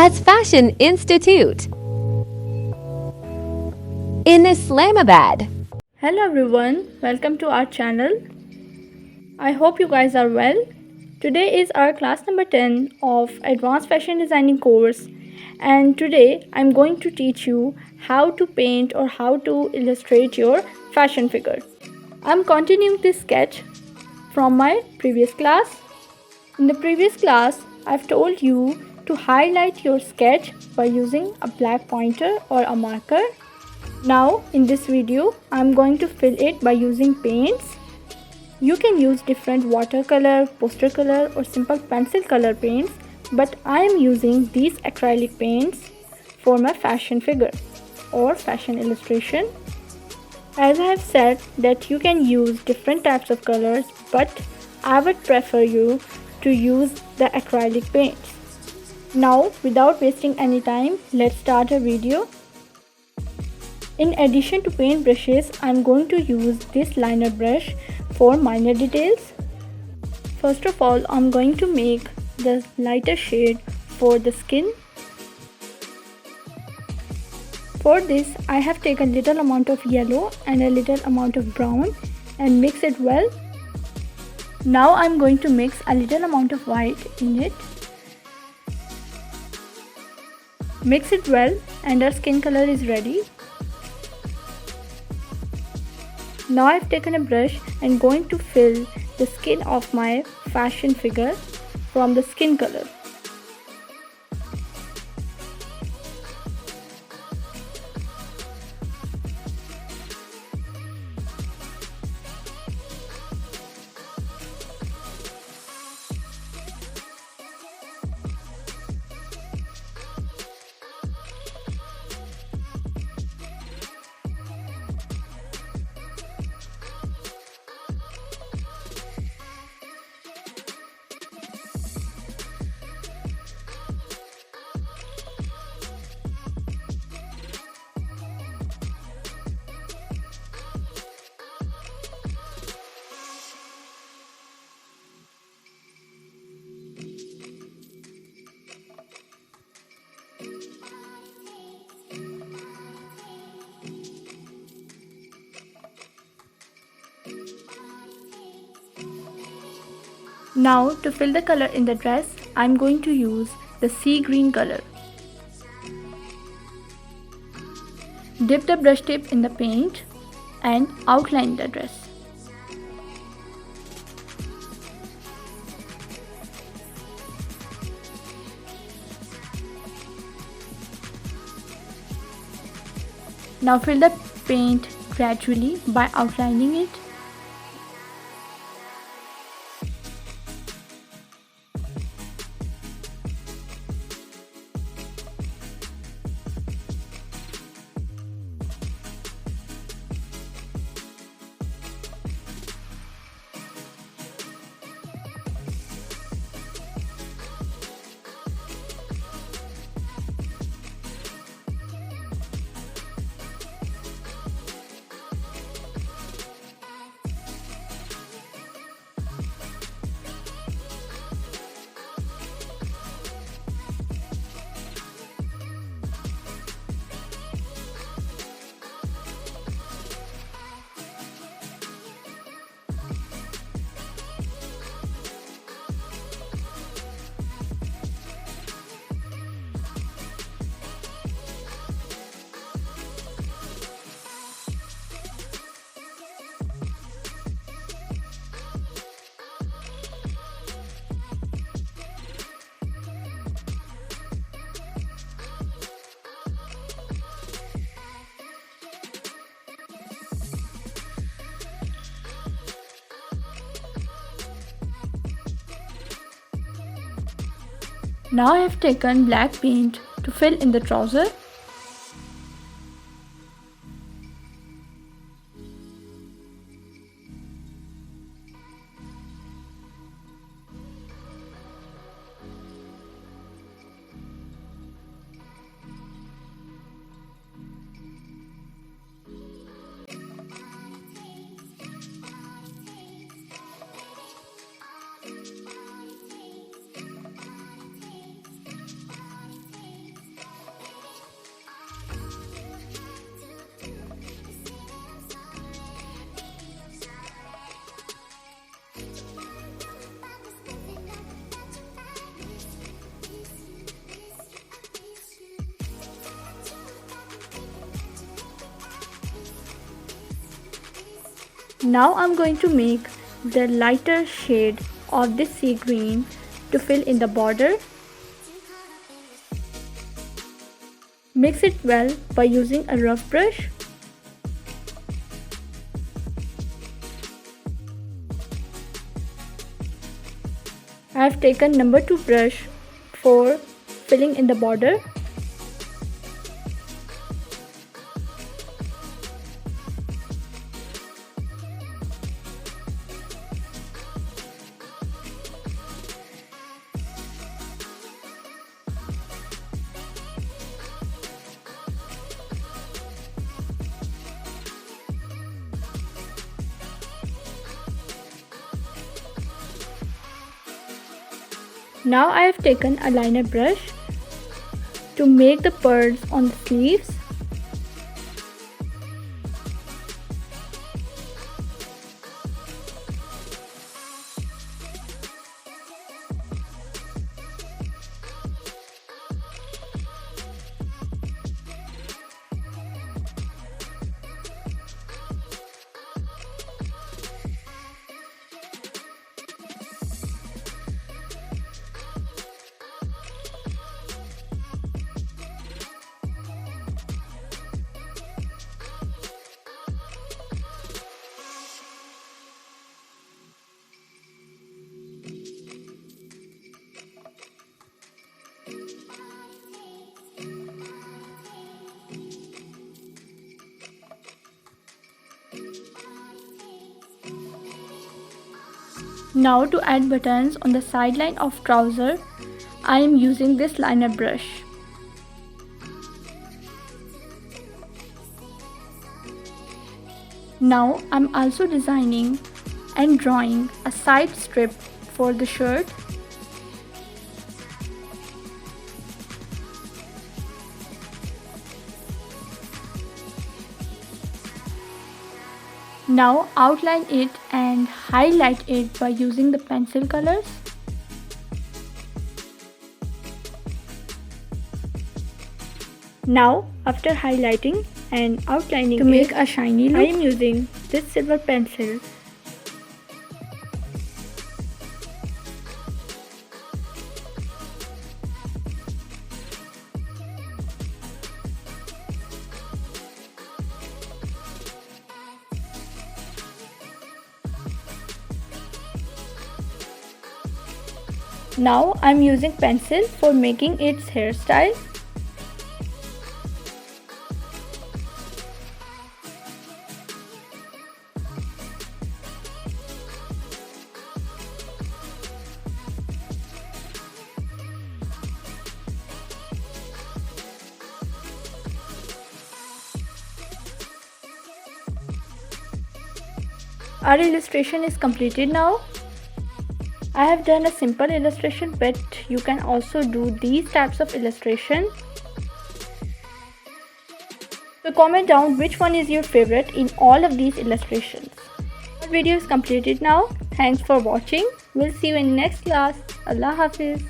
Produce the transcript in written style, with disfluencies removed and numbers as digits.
at Fashion Institute in Islamabad. Hello everyone, welcome to our channel. I hope you guys are well. Today is our class number 10 of Advanced Fashion Designing course, and today I'm going to teach you how to paint or how to illustrate your fashion figure. I'm continuing this sketch from my previous class. In the previous class, I've told you to highlight your sketch by using a black pointer or a marker. Now in this video, I'm going to fill it by using paints. You can use different watercolor, poster color or simple pencil color paints, but I am using these acrylic paints for my fashion figure or fashion illustration. As I have said that you can use different types of colors, but I would prefer you to use the acrylic paints. Now without wasting any time, let's start our video. In addition to paint brushes, I am going to use this liner brush for minor details. First of all, I am going to make the lighter shade for the skin. For this, I have taken little amount of yellow and a little amount of brown and mix it well. Now I am going to mix a little amount of white in it. Mix it well and our skin color is ready. Now I have taken a brush and going to fill the skin of my fashion figure from the skin color. Now to fill the color in the dress, I am going to use the sea green color. Dip the brush tip in the paint and outline the dress. Now fill the paint gradually by outlining it. Now I have taken black paint to fill in the trouser. Now I'm going to make the lighter shade of this sea green to fill in the border. Mix it well by using a rough brush. I have taken number 2 brush for filling in the border. Now I have taken a liner brush to make the pearls on the sleeves. Now to add buttons on the sideline of trouser, I am using this liner brush. Now I'm also designing and drawing a side strip for the shirt. Now outline it and highlight it by using the pencil colors. Now after highlighting and outlining to make a shiny look, I am using this silver pencil. Now I am using pencil for making its hairstyle. Our illustration is completed now. I have done a simple illustration, but you can also do these types of illustration. So comment down which one is your favorite in all of these illustrations. Our video is completed now. Thanks for watching. We'll see you in next class. Allah Hafiz.